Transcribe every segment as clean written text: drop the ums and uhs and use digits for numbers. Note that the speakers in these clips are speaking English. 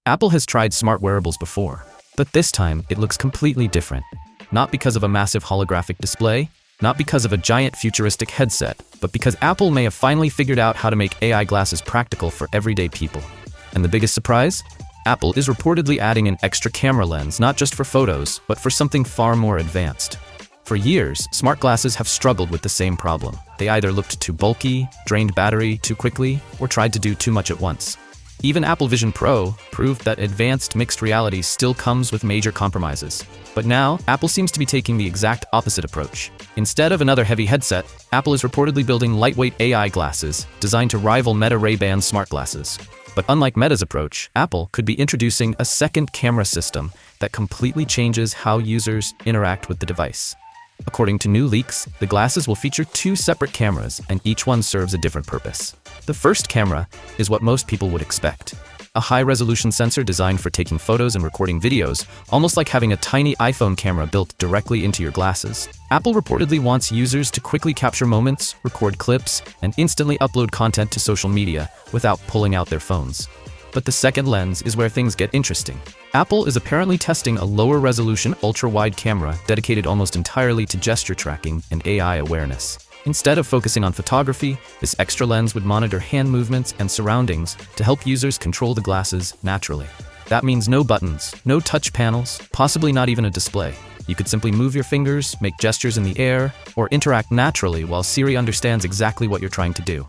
Apple has tried smart wearables before, but this time it looks completely different. Not because of a massive holographic display, not because of a giant futuristic headset, but because Apple may have finally figured out how to make AI glasses practical for everyday people. And the biggest surprise? Apple is reportedly adding an extra camera lens, not just for photos, but for something far more advanced. For years, smart glasses have struggled with the same problem. They either looked too bulky, drained battery too quickly, or tried to do too much at once. Even Apple Vision Pro proved that advanced mixed reality still comes with major compromises. But now, Apple seems to be taking the exact opposite approach. Instead of another heavy headset, Apple is reportedly building lightweight AI glasses designed to rival Meta Ray-Ban smart glasses. But unlike Meta's approach, Apple could be introducing a second camera system that completely changes how users interact with the device. According to new leaks, the glasses will feature two separate cameras, and each one serves a different purpose. The first camera is what most people would expect. A high-resolution sensor designed for taking photos and recording videos, almost like having a tiny iPhone camera built directly into your glasses. Apple reportedly wants users to quickly capture moments, record clips, and instantly upload content to social media without pulling out their phones. But the second lens is where things get interesting. Apple is apparently testing a lower-resolution, ultra-wide camera dedicated almost entirely to gesture tracking and AI awareness. Instead of focusing on photography, this extra lens would monitor hand movements and surroundings to help users control the glasses naturally. That means no buttons, no touch panels, possibly not even a display. You could simply move your fingers, make gestures in the air, or interact naturally while Siri understands exactly what you're trying to do.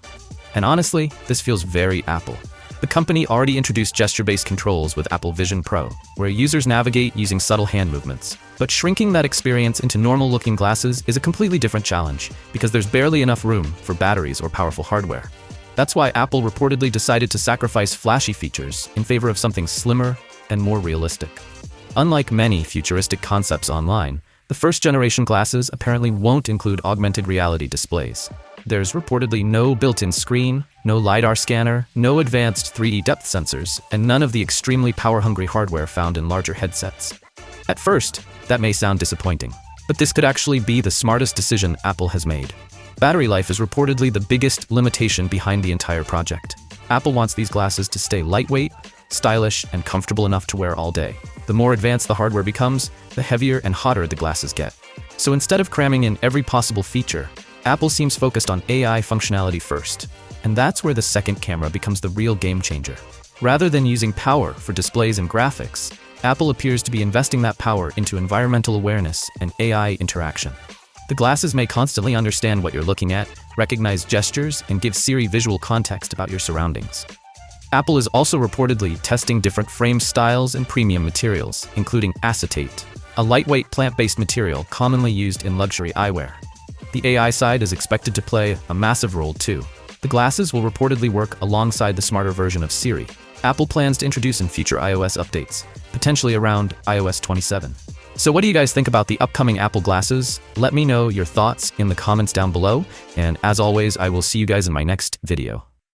And honestly, this feels very Apple. The company already introduced gesture-based controls with Apple Vision Pro, where users navigate using subtle hand movements. But shrinking that experience into normal-looking glasses is a completely different challenge, because there's barely enough room for batteries or powerful hardware. That's why Apple reportedly decided to sacrifice flashy features in favor of something slimmer and more realistic. Unlike many futuristic concepts online, the first-generation glasses apparently won't include augmented reality displays. There's reportedly no built-in screen, no LiDAR scanner, no advanced 3D depth sensors, and none of the extremely power-hungry hardware found in larger headsets. At first, that may sound disappointing, but this could actually be the smartest decision Apple has made. Battery life is reportedly the biggest limitation behind the entire project. Apple wants these glasses to stay lightweight, stylish, and comfortable enough to wear all day. The more advanced the hardware becomes, the heavier and hotter the glasses get. So instead of cramming in every possible feature, Apple seems focused on AI functionality first. And that's where the second camera becomes the real game changer. Rather than using power for displays and graphics, Apple appears to be investing that power into environmental awareness and AI interaction. The glasses may constantly understand what you're looking at, recognize gestures, and give Siri visual context about your surroundings. Apple is also reportedly testing different frame styles and premium materials, including acetate, a lightweight plant-based material commonly used in luxury eyewear. The AI side is expected to play a massive role too. The glasses will reportedly work alongside the smarter version of Siri. Apple plans to introduce in future iOS updates, potentially around iOS 27. So what do you guys think about the upcoming Apple glasses? Let me know your thoughts in the comments down below, and as always, I will see you guys in my next video.